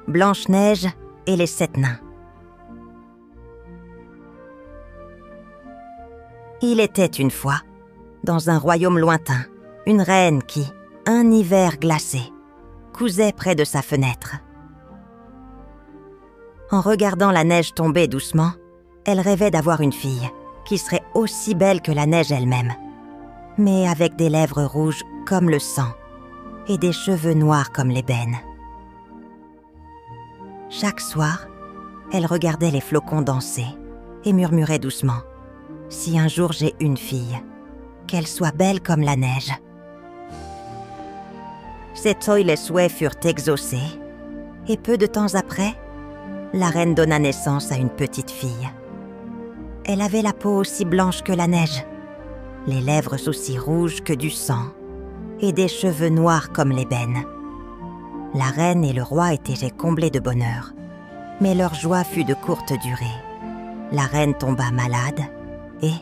Blanche-Neige et les 7 nains. Il était une fois, dans un royaume lointain, une reine qui, un hiver glacé, cousait près de sa fenêtre. En regardant la neige tomber doucement, elle rêvait d'avoir une fille qui serait aussi belle que la neige elle-même, mais avec des lèvres rouges comme le sang et des cheveux noirs comme l'ébène. Chaque soir, elle regardait les flocons danser et murmurait doucement « Si un jour j'ai une fille, qu'elle soit belle comme la neige. » Ses les souhaits furent exaucés, et peu de temps après, la reine donna naissance à une petite fille. Elle avait la peau aussi blanche que la neige, les lèvres aussi rouges que du sang, et des cheveux noirs comme l'ébène. La reine et le roi étaient comblés de bonheur, mais leur joie fut de courte durée. La reine tomba malade et,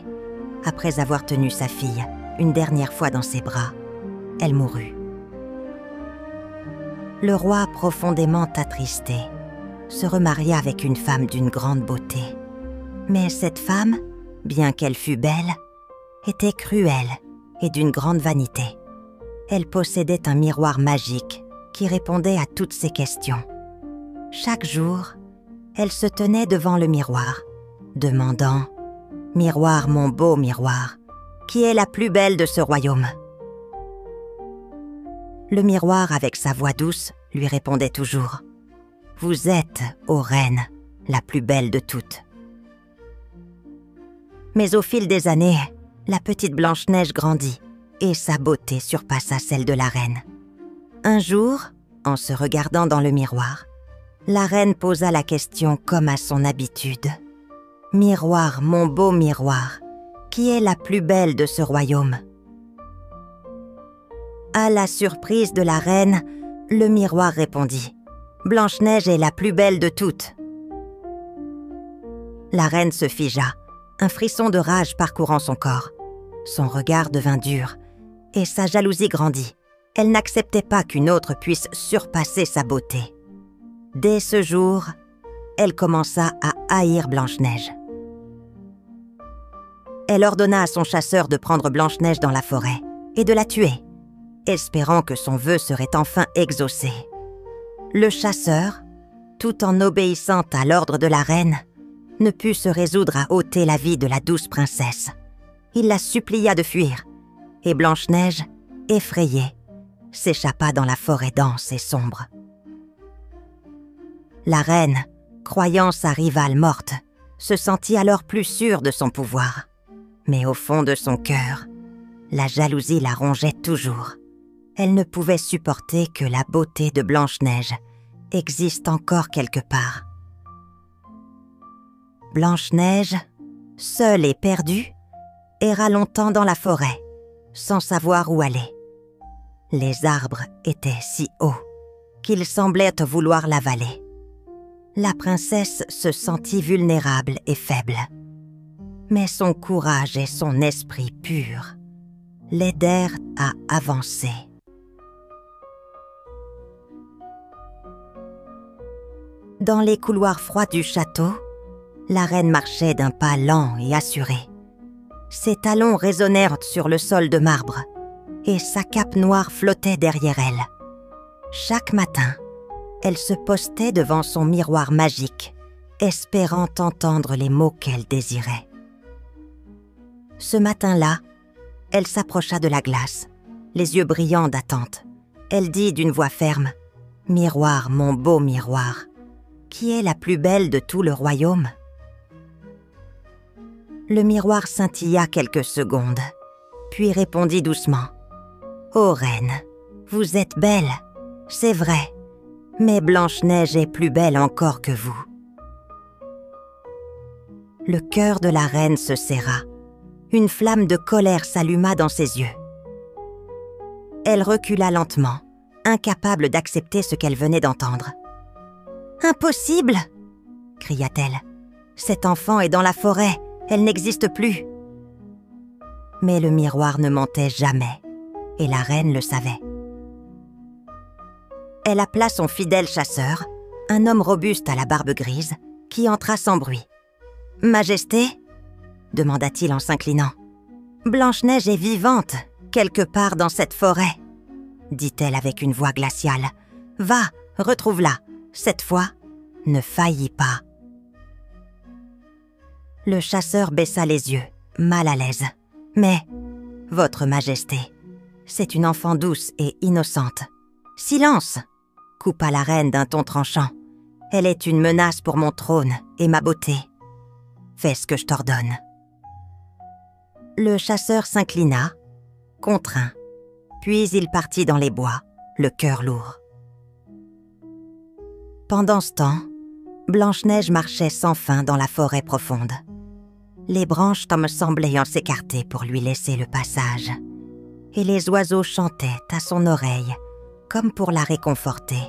après avoir tenu sa fille une dernière fois dans ses bras, elle mourut. Le roi, profondément attristé, se remaria avec une femme d'une grande beauté. Mais cette femme, bien qu'elle fût belle, était cruelle et d'une grande vanité. Elle possédait un miroir magique qui répondait à toutes ses questions. Chaque jour, elle se tenait devant le miroir, demandant « Miroir, mon beau miroir, qui est la plus belle de ce royaume ?» Le miroir, avec sa voix douce, lui répondait toujours « Vous êtes, ô reine, la plus belle de toutes. » Mais au fil des années, la petite Blanche-Neige grandit et sa beauté surpassa celle de la reine. Un jour, en se regardant dans le miroir, la reine posa la question comme à son habitude. « Miroir, mon beau miroir, qui est la plus belle de ce royaume ?» À la surprise de la reine, le miroir répondit « Blanche-Neige est la plus belle de toutes. » La reine se figea, un frisson de rage parcourant son corps. Son regard devint dur et sa jalousie grandit. Elle n'acceptait pas qu'une autre puisse surpasser sa beauté. Dès ce jour, elle commença à haïr Blanche-Neige. Elle ordonna à son chasseur de prendre Blanche-Neige dans la forêt et de la tuer, espérant que son vœu serait enfin exaucé. Le chasseur, tout en obéissant à l'ordre de la reine, ne put se résoudre à ôter la vie de la douce princesse. Il la supplia de fuir, et Blanche-Neige, effrayée, s'échappa dans la forêt dense et sombre. La reine, croyant sa rivale morte, se sentit alors plus sûre de son pouvoir. Mais au fond de son cœur, la jalousie la rongeait toujours. Elle ne pouvait supporter que la beauté de Blanche-Neige existe encore quelque part. Blanche-Neige, seule et perdue, erra longtemps dans la forêt, sans savoir où aller. Les arbres étaient si hauts qu'ils semblaient vouloir l'avaler. La princesse se sentit vulnérable et faible. Mais son courage et son esprit pur l'aidèrent à avancer. Dans les couloirs froids du château, la reine marchait d'un pas lent et assuré. Ses talons résonnèrent sur le sol de marbre et sa cape noire flottait derrière elle. Chaque matin, elle se postait devant son miroir magique, espérant entendre les mots qu'elle désirait. Ce matin-là, elle s'approcha de la glace, les yeux brillants d'attente. Elle dit d'une voix ferme « Miroir, mon beau miroir, qui est la plus belle de tout le royaume ?» Le miroir scintilla quelques secondes, puis répondit doucement « Ô reine, vous êtes belle, c'est vrai, mais Blanche-Neige est plus belle encore que vous. » Le cœur de la reine se serra. Une flamme de colère s'alluma dans ses yeux. Elle recula lentement, incapable d'accepter ce qu'elle venait d'entendre. « Impossible !» cria-t-elle. « Cet enfant est dans la forêt, elle n'existe plus. » Mais le miroir ne mentait jamais, et la reine le savait. Elle appela son fidèle chasseur, un homme robuste à la barbe grise qui entra sans bruit. « Majesté ?» demanda-t-il en s'inclinant. « Blanche-Neige est vivante, quelque part dans cette forêt, » dit-elle avec une voix glaciale. « Va, retrouve-la. Cette fois, ne faillis pas. » Le chasseur baissa les yeux, mal à l'aise. « Mais, votre majesté, c'est une enfant douce et innocente. »« Silence !» coupa la reine d'un ton tranchant. « Elle est une menace pour mon trône et ma beauté. Fais ce que je t'ordonne. » Le chasseur s'inclina, contraint, puis il partit dans les bois, le cœur lourd. Pendant ce temps, Blanche-Neige marchait sans fin dans la forêt profonde. Les branches me semblaient en s'écarter pour lui laisser le passage, et les oiseaux chantaient à son oreille, comme pour la réconforter.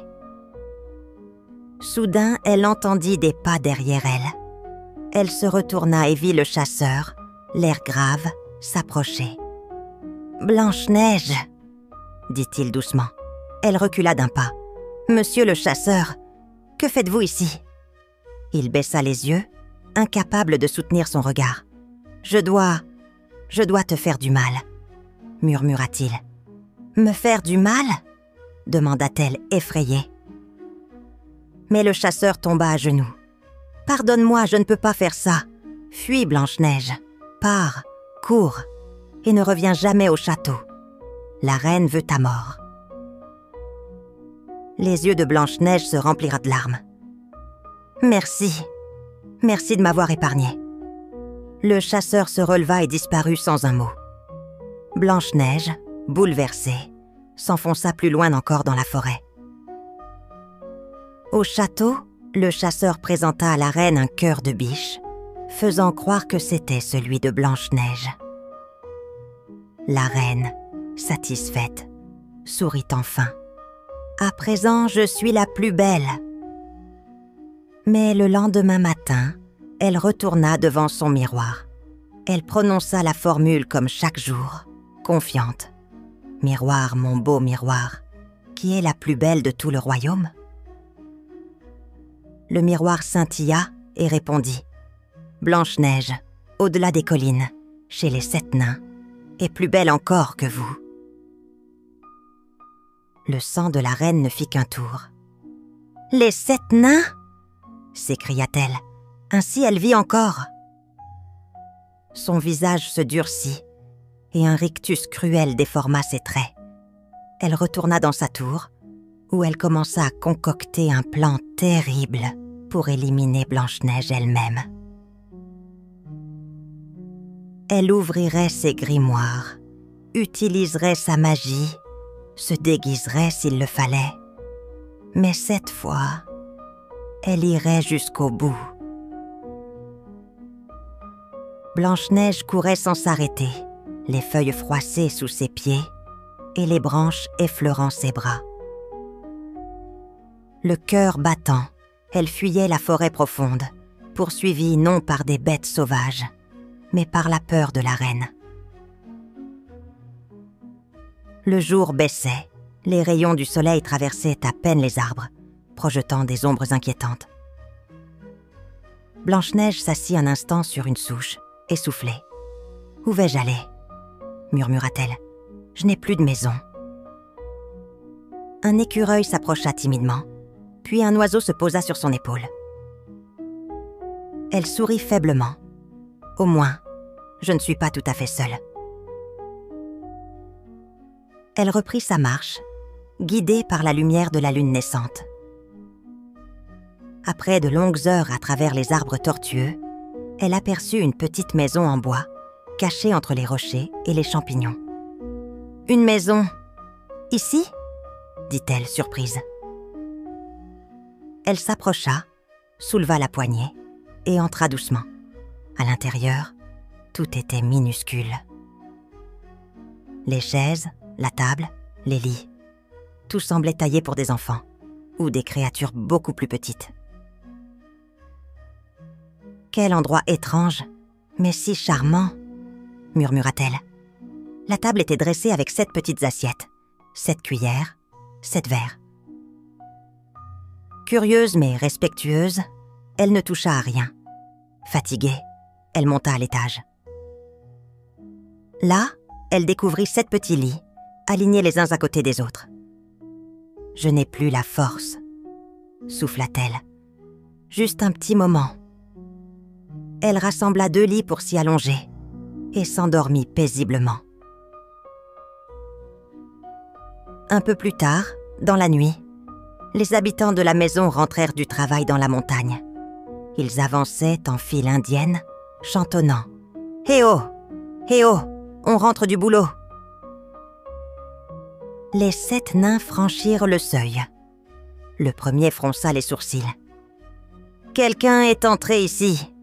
Soudain, elle entendit des pas derrière elle. Elle se retourna et vit le chasseur, l'air grave, s'approcher. « Blanche-Neige !» dit-il doucement. Elle recula d'un pas. « Monsieur le chasseur, que faites-vous ici ?» Il baissa les yeux, incapable de soutenir son regard. « Je dois te faire du mal, » murmura-t-il. « Me faire du mal ?» demanda-t-elle effrayée. Mais le chasseur tomba à genoux. « Pardonne-moi, je ne peux pas faire ça. Fuis, Blanche-Neige. Pars, cours, et ne reviens jamais au château. La reine veut ta mort. » Les yeux de Blanche-Neige se remplirent de larmes. « Merci, merci de m'avoir épargnée. » Le chasseur se releva et disparut sans un mot. Blanche-Neige, bouleversée, s'enfonça plus loin encore dans la forêt. Au château, le chasseur présenta à la reine un cœur de biche, faisant croire que c'était celui de Blanche-Neige. La reine, satisfaite, sourit enfin. « À présent, je suis la plus belle. » Mais le lendemain matin, elle retourna devant son miroir. Elle prononça la formule comme chaque jour, confiante. « Miroir, mon beau miroir, qui est la plus belle de tout le royaume ?» Le miroir scintilla et répondit « Blanche-Neige, au-delà des collines, chez les 7 nains, est plus belle encore que vous. » Le sang de la reine ne fit qu'un tour. « Les 7 nains ?» s'écria-t-elle. « Ainsi elle vit encore. » Son visage se durcit et un rictus cruel déforma ses traits. Elle retourna dans sa tour, où elle commença à concocter un plan terrible pour éliminer Blanche-Neige elle-même. Elle ouvrirait ses grimoires, utiliserait sa magie, se déguiserait s'il le fallait. Mais cette fois, elle irait jusqu'au bout. Blanche-Neige courait sans s'arrêter, les feuilles froissées sous ses pieds et les branches effleurant ses bras. Le cœur battant, elle fuyait la forêt profonde, poursuivie non par des bêtes sauvages, mais par la peur de la reine. Le jour baissait, les rayons du soleil traversaient à peine les arbres, projetant des ombres inquiétantes. Blanche-Neige s'assit un instant sur une souche, essoufflée. « Où vais-je aller ?» murmura-t-elle. « Je n'ai plus de maison. » Un écureuil s'approcha timidement, puis un oiseau se posa sur son épaule. Elle sourit faiblement. « Au moins, je ne suis pas tout à fait seule. » Elle reprit sa marche, guidée par la lumière de la lune naissante. Après de longues heures à travers les arbres tortueux, elle aperçut une petite maison en bois, cachée entre les rochers et les champignons. « Une maison, ici ?» dit-elle, surprise. Elle s'approcha, souleva la poignée et entra doucement. À l'intérieur, tout était minuscule. Les chaises, la table, les lits, tout semblait taillé pour des enfants ou des créatures beaucoup plus petites. « Quel endroit étrange, mais si charmant !» murmura-t-elle. La table était dressée avec 7 petites assiettes, 7 cuillères, 7 verres. Curieuse mais respectueuse, elle ne toucha à rien. Fatiguée, elle monta à l'étage. Là, elle découvrit 7 petits lits, alignés les uns à côté des autres. « Je n'ai plus la force », souffla-t-elle. « Juste un petit moment. » Elle rassembla 2 lits pour s'y allonger et s'endormit paisiblement. Un peu plus tard, dans la nuit, les habitants de la maison rentrèrent du travail dans la montagne. Ils avançaient en file indienne, chantonnant « Hé oh! Hé oh! On rentre du boulot !» Les 7 nains franchirent le seuil. Le premier fronça les sourcils. « Quelqu'un est entré ici !»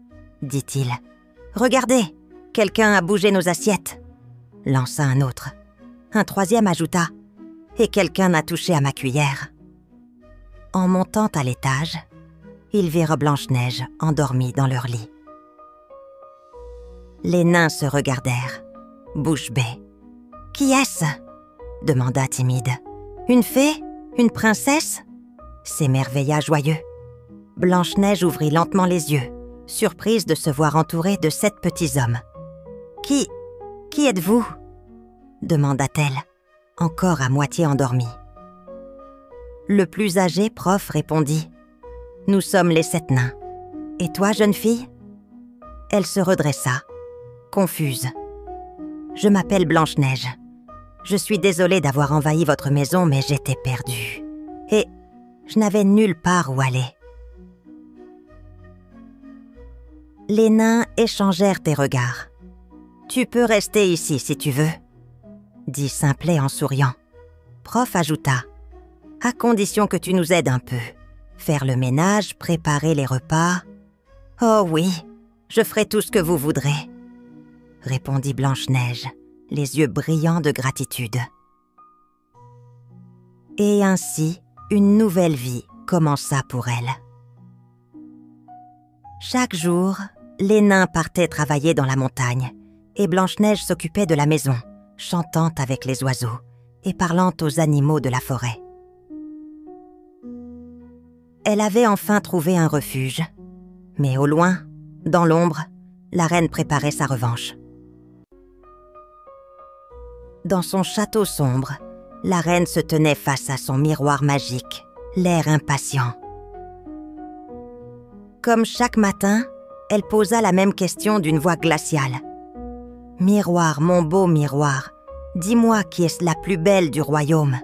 dit-il. « Regardez, quelqu'un a bougé nos assiettes !» lança un autre. Un troisième ajouta « Et quelqu'un a touché à ma cuillère !» En montant à l'étage, ils virent Blanche-Neige endormie dans leur lit. Les nains se regardèrent, bouche bée. « Qui est-ce » demanda timide. « Une fée ? Une princesse ?» s'émerveilla joyeux. Blanche-Neige ouvrit lentement les yeux, surprise de se voir entourée de 7 petits hommes. « Qui êtes-vous » demanda-t-elle, encore à moitié endormie. Le plus âgé prof répondit « Nous sommes les 7 nains. Et toi, jeune fille ?» Elle se redressa, confuse. « Je m'appelle Blanche-Neige. Je suis désolée d'avoir envahi votre maison, mais j'étais perdue. Et je n'avais nulle part où aller. » Les nains échangèrent des regards. « Tu peux rester ici si tu veux, » dit Simplet en souriant. Prof ajouta « À condition que tu nous aides un peu. Faire le ménage, préparer les repas. »« Oh oui, je ferai tout ce que vous voudrez, » répondit Blanche-Neige, les yeux brillants de gratitude. Et ainsi, une nouvelle vie commença pour elle. Chaque jour, les nains partaient travailler dans la montagne et Blanche-Neige s'occupait de la maison, chantant avec les oiseaux et parlant aux animaux de la forêt. Elle avait enfin trouvé un refuge, mais au loin, dans l'ombre, la reine préparait sa revanche. Dans son château sombre, la reine se tenait face à son miroir magique, l'air impatient. Comme chaque matin, elle posa la même question d'une voix glaciale. « Miroir, mon beau miroir, dis-moi qui est la plus belle du royaume. »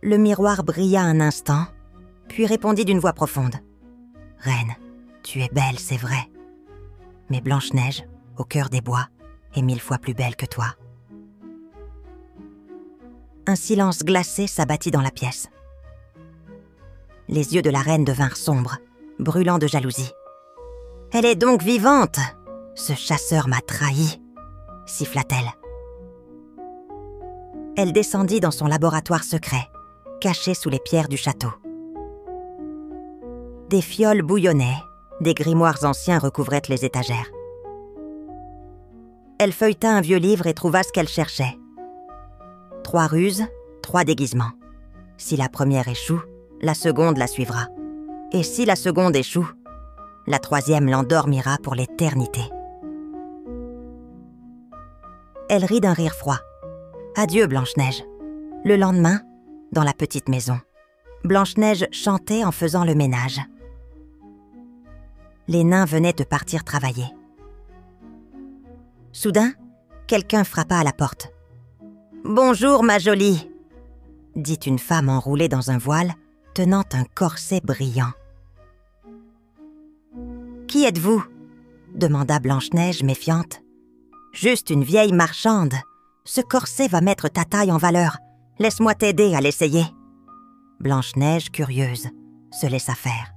Le miroir brilla un instant, puis répondit d'une voix profonde. « Reine, tu es belle, c'est vrai. Mais Blanche-Neige, au cœur des bois, est 1000 fois plus belle que toi. » Un silence glacé s'abattit dans la pièce. Les yeux de la reine devinrent sombres, brûlants de jalousie. « Elle est donc vivante ! Ce chasseur m'a trahie !» siffla-t-elle. Elle descendit dans son laboratoire secret, caché sous les pierres du château. Des fioles bouillonnaient, des grimoires anciens recouvraient les étagères. Elle feuilleta un vieux livre et trouva ce qu'elle cherchait. 3 ruses, 3 déguisements. Si la première échoue, la seconde la suivra. Et si la seconde échoue, la troisième l'endormira pour l'éternité. Elle rit d'un rire froid. Adieu, Blanche-Neige. Le lendemain, dans la petite maison, Blanche-Neige chantait en faisant le ménage. Les nains venaient de partir travailler. Soudain, quelqu'un frappa à la porte. « Bonjour, ma jolie !» dit une femme enroulée dans un voile, tenant un corset brillant. « Qui êtes-vous » demanda Blanche-Neige, méfiante. « Juste une vieille marchande. Ce corset va mettre ta taille en valeur. Laisse-moi t'aider à l'essayer. » Blanche-Neige, curieuse, se laissa faire.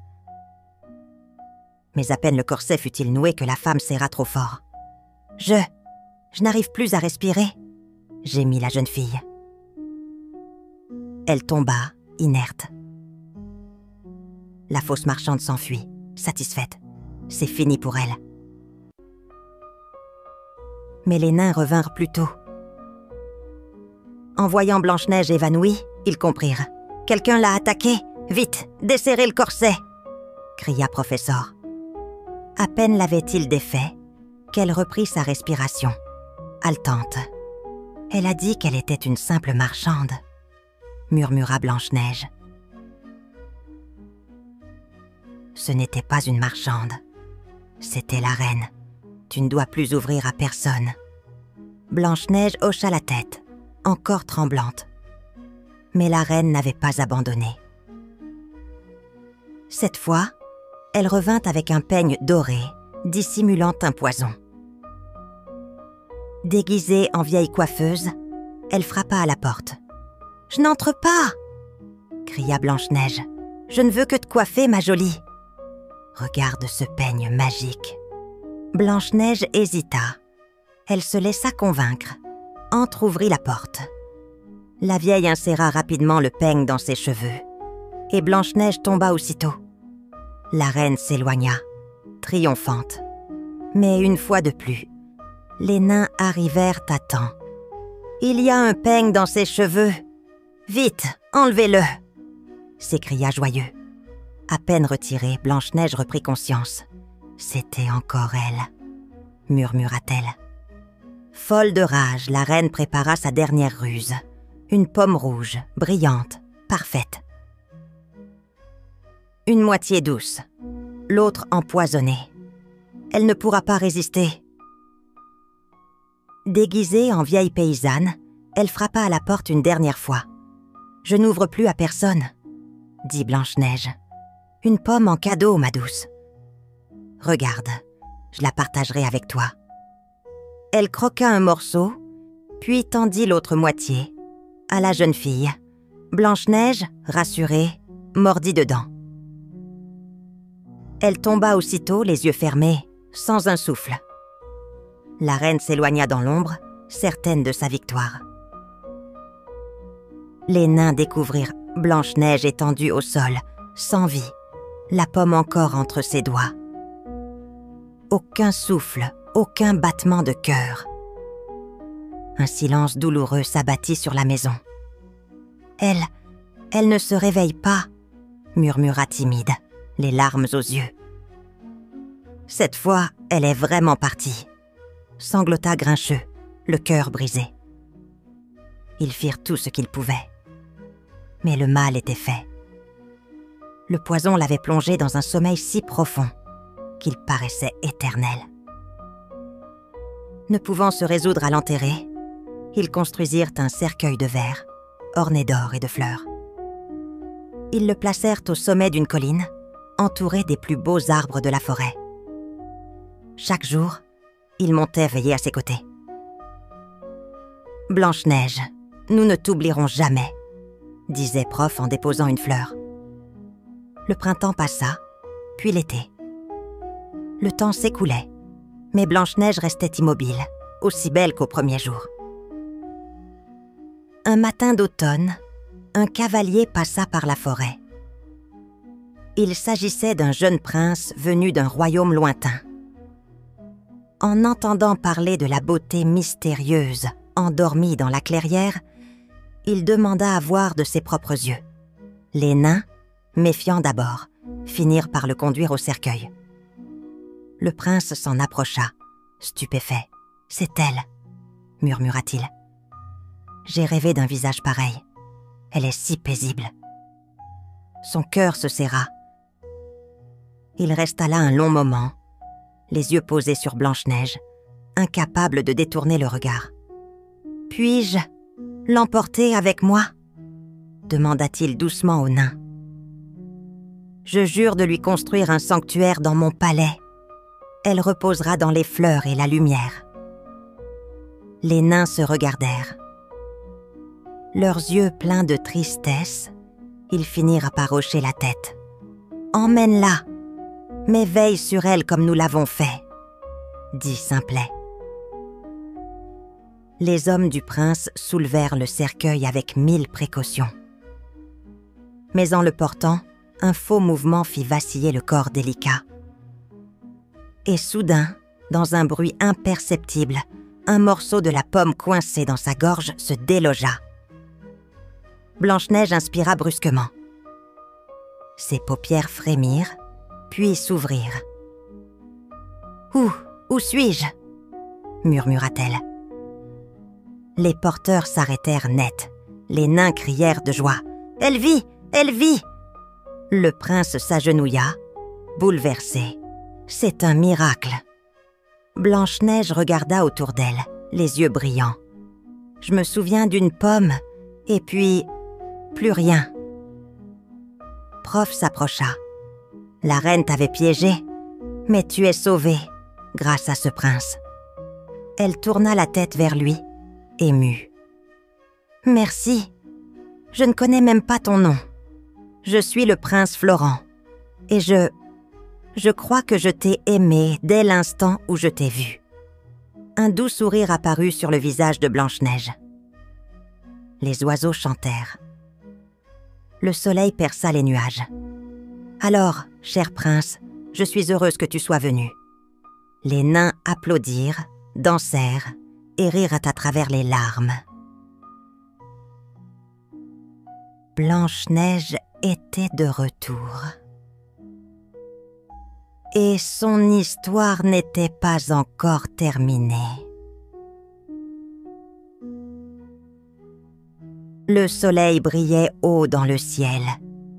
Mais à peine le corset fut-il noué que la femme serra trop fort. « Je n'arrive plus à respirer !» gémit la jeune fille. Elle tomba, inerte. La fausse marchande s'enfuit, satisfaite. C'est fini pour elle. Mais les nains revinrent plus tôt. En voyant Blanche-Neige évanouie, ils comprirent. « Quelqu'un l'a attaquée, Vite, desserrez le corset !» cria Professeur. À peine l'avait-il défait qu'elle reprit sa respiration, haletante. Elle a dit qu'elle était une simple marchande, murmura Blanche-Neige. Ce n'était pas une marchande, c'était la reine. Tu ne dois plus ouvrir à personne. Blanche-Neige hocha la tête, encore tremblante. Mais la reine n'avait pas abandonné. Cette fois, elle revint avec un peigne doré, dissimulant un poison. Déguisée en vieille coiffeuse, elle frappa à la porte. « Je n'entre pas !» cria Blanche-Neige. « Je ne veux que te coiffer, ma jolie. » Regarde ce peigne magique. Blanche-Neige hésita. Elle se laissa convaincre, entr'ouvrit la porte. La vieille inséra rapidement le peigne dans ses cheveux, et Blanche-Neige tomba aussitôt. La reine s'éloigna, triomphante. Mais une fois de plus, les nains arrivèrent à temps. « Il y a un peigne dans ses cheveux. Vite, enlevez-le !» s'écria Joyeux. À peine retirée, Blanche-Neige reprit conscience. C'était encore elle, murmura-t-elle. Folle de rage, la reine prépara sa dernière ruse. Une pomme rouge, brillante, parfaite. Une moitié douce, l'autre empoisonnée. Elle ne pourra pas résister. Déguisée en vieille paysanne, elle frappa à la porte une dernière fois. « Je n'ouvre plus à personne, » dit Blanche-Neige. « Une pomme en cadeau, ma douce. Regarde, je la partagerai avec toi. » Elle croqua un morceau, puis tendit l'autre moitié à la jeune fille. Blanche-Neige, rassurée, mordit dedans. Elle tomba aussitôt, les yeux fermés, sans un souffle. La reine s'éloigna dans l'ombre, certaine de sa victoire. Les nains découvrirent Blanche-Neige étendue au sol, sans vie, la pomme encore entre ses doigts. Aucun souffle, aucun battement de cœur. Un silence douloureux s'abattit sur la maison. « Elle ne se réveille pas », murmura timide, les larmes aux yeux. « Cette fois, elle est vraiment partie », sanglota Grincheux, le cœur brisé. Ils firent tout ce qu'ils pouvaient. Mais le mal était fait. Le poison l'avait plongé dans un sommeil si profond qu'il paraissait éternel. Ne pouvant se résoudre à l'enterrer, ils construisirent un cercueil de verre, orné d'or et de fleurs. Ils le placèrent au sommet d'une colline, entouré des plus beaux arbres de la forêt. Chaque jour, ils montaient veiller à ses côtés. « Blanche-Neige, nous ne t'oublierons jamais », disait Prof en déposant une fleur. Le printemps passa, puis l'été. Le temps s'écoulait, mais Blanche-Neige restait immobile, aussi belle qu'au premier jour. Un matin d'automne, un cavalier passa par la forêt. Il s'agissait d'un jeune prince venu d'un royaume lointain. En entendant parler de la beauté mystérieuse endormie dans la clairière, il demanda à voir de ses propres yeux. Les nains, méfiants d'abord, finirent par le conduire au cercueil. Le prince s'en approcha, stupéfait. « C'est elle », murmura-t-il. « J'ai rêvé d'un visage pareil. Elle est si paisible. » Son cœur se serra. Il resta là un long moment, les yeux posés sur Blanche-Neige, incapable de détourner le regard. « Puis-je l'emporter avec moi ?» demanda-t-il doucement au nain. « Je jure de lui construire un sanctuaire dans mon palais. Elle reposera dans les fleurs et la lumière. » Les nains se regardèrent. Leurs yeux pleins de tristesse, ils finirent par hocher la tête. « Emmène-la, mais veille sur elle comme nous l'avons fait, » dit Simplet. Les hommes du prince soulevèrent le cercueil avec 1000 précautions. Mais en le portant, un faux mouvement fit vaciller le corps délicat. Et soudain, dans un bruit imperceptible, un morceau de la pomme coincé dans sa gorge se délogea. Blanche-Neige inspira brusquement. Ses paupières frémirent, puis s'ouvrirent. « Où suis-je » murmura-t-elle. Les porteurs s'arrêtèrent net. Les nains crièrent de joie. « Elle vit! Elle vit !» Le prince s'agenouilla, bouleversé. C'est un miracle. Blanche-Neige regarda autour d'elle, les yeux brillants. Je me souviens d'une pomme, et puis plus rien. Prof s'approcha. La reine t'avait piégé, mais tu es sauvée grâce à ce prince. Elle tourna la tête vers lui, émue. Merci. Je ne connais même pas ton nom. Je suis le prince Florent, et je crois que je t'ai aimé dès l'instant où je t'ai vu. Un doux sourire apparut sur le visage de Blanche-Neige. Les oiseaux chantèrent. Le soleil perça les nuages. Alors, cher prince, je suis heureuse que tu sois venu. Les nains applaudirent, dansèrent et rirent à travers les larmes. Blanche-Neige était de retour. Et son histoire n'était pas encore terminée. Le soleil brillait haut dans le ciel,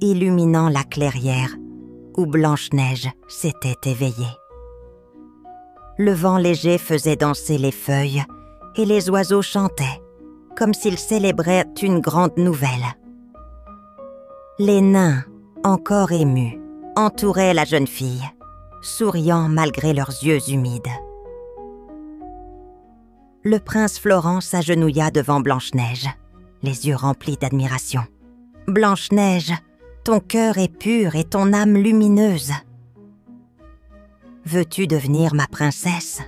illuminant la clairière où Blanche-Neige s'était éveillée. Le vent léger faisait danser les feuilles et les oiseaux chantaient, comme s'ils célébraient une grande nouvelle. Les nains, encore émus, entouraient la jeune fille, souriant malgré leurs yeux humides. Le prince Florent s'agenouilla devant Blanche-Neige, les yeux remplis d'admiration. « Blanche-Neige, ton cœur est pur et ton âme lumineuse. Veux-tu devenir ma princesse ?»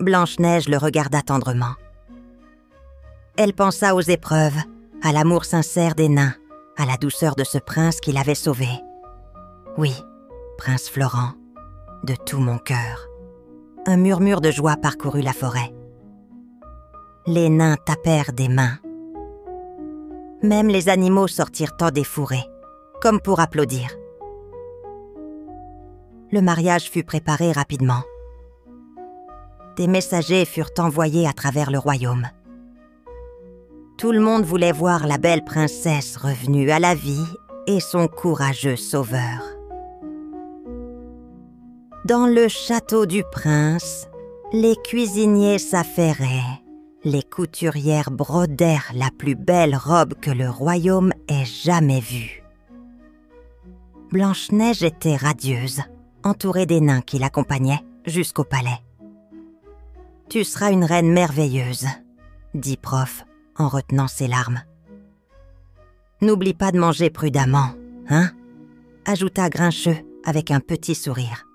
Blanche-Neige le regarda tendrement. Elle pensa aux épreuves, à l'amour sincère des nains, à la douceur de ce prince qui l'avait sauvée. « Oui, prince Florent, de tout mon cœur. » Un murmure de joie parcourut la forêt. Les nains tapèrent des mains. Même les animaux sortirent des fourrés, comme pour applaudir. Le mariage fut préparé rapidement. Des messagers furent envoyés à travers le royaume. Tout le monde voulait voir la belle princesse revenue à la vie et son courageux sauveur. Dans le château du prince, les cuisiniers s'affairaient, les couturières brodèrent la plus belle robe que le royaume ait jamais vue. Blanche-Neige était radieuse, entourée des nains qui l'accompagnaient jusqu'au palais. « Tu seras une reine merveilleuse », dit Prof en retenant ses larmes. « N'oublie pas de manger prudemment, hein ?» ajouta Grincheux avec un petit sourire.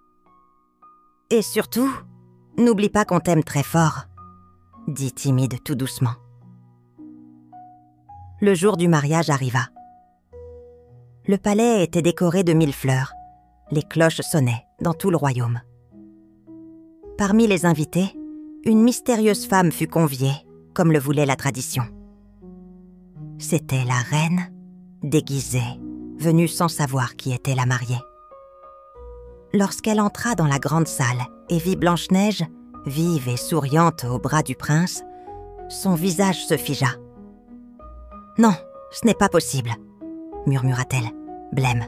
« Et surtout, n'oublie pas qu'on t'aime très fort », dit Timide tout doucement. Le jour du mariage arriva. Le palais était décoré de 1000 fleurs. Les cloches sonnaient dans tout le royaume. Parmi les invités, une mystérieuse femme fut conviée, comme le voulait la tradition. C'était la reine, déguisée, venue sans savoir qui était la mariée. Lorsqu'elle entra dans la grande salle et vit Blanche-Neige, vive et souriante au bras du prince, son visage se figea. « Non, ce n'est pas possible », murmura-t-elle, blême.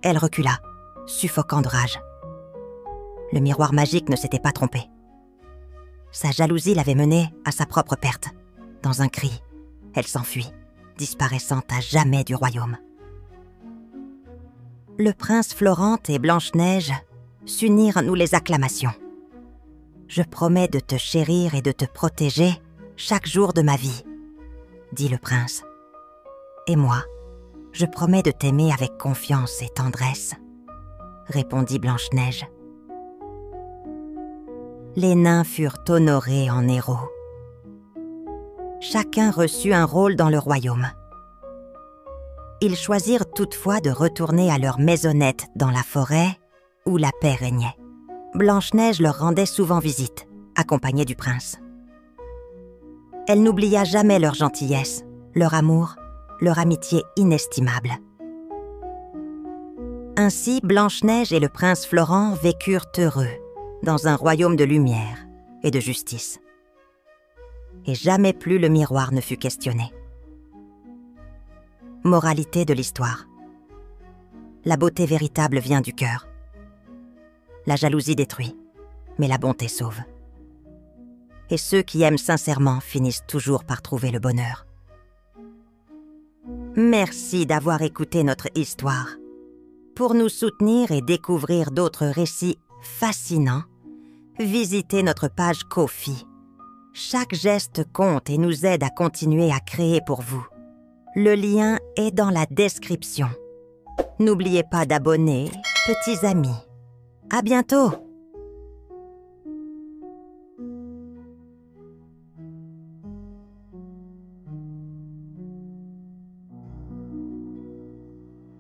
Elle recula, suffoquant de rage. Le miroir magique ne s'était pas trompé. Sa jalousie l'avait menée à sa propre perte. Dans un cri, elle s'enfuit, disparaissant à jamais du royaume. Le prince Florent et Blanche-Neige s'unirent nous les acclamations. « Je promets de te chérir et de te protéger chaque jour de ma vie, » dit le prince. « Et moi, je promets de t'aimer avec confiance et tendresse, » répondit Blanche-Neige. Les nains furent honorés en héros. Chacun reçut un rôle dans le royaume. Ils choisirent toutefois de retourner à leur maisonnette dans la forêt où la paix régnait. Blanche-Neige leur rendait souvent visite, accompagnée du prince. Elle n'oublia jamais leur gentillesse, leur amour, leur amitié inestimable. Ainsi, Blanche-Neige et le prince Florent vécurent heureux, dans un royaume de lumière et de justice. Et jamais plus le miroir ne fut questionné. Moralité de l'histoire. La beauté véritable vient du cœur. La jalousie détruit, mais la bonté sauve. Et ceux qui aiment sincèrement finissent toujours par trouver le bonheur. Merci d'avoir écouté notre histoire. Pour nous soutenir et découvrir d'autres récits fascinants, visitez notre page Ko-fi. Chaque geste compte et nous aide à continuer à créer pour vous. Le lien est dans la description. N'oubliez pas d'abonner, petits amis. À bientôt!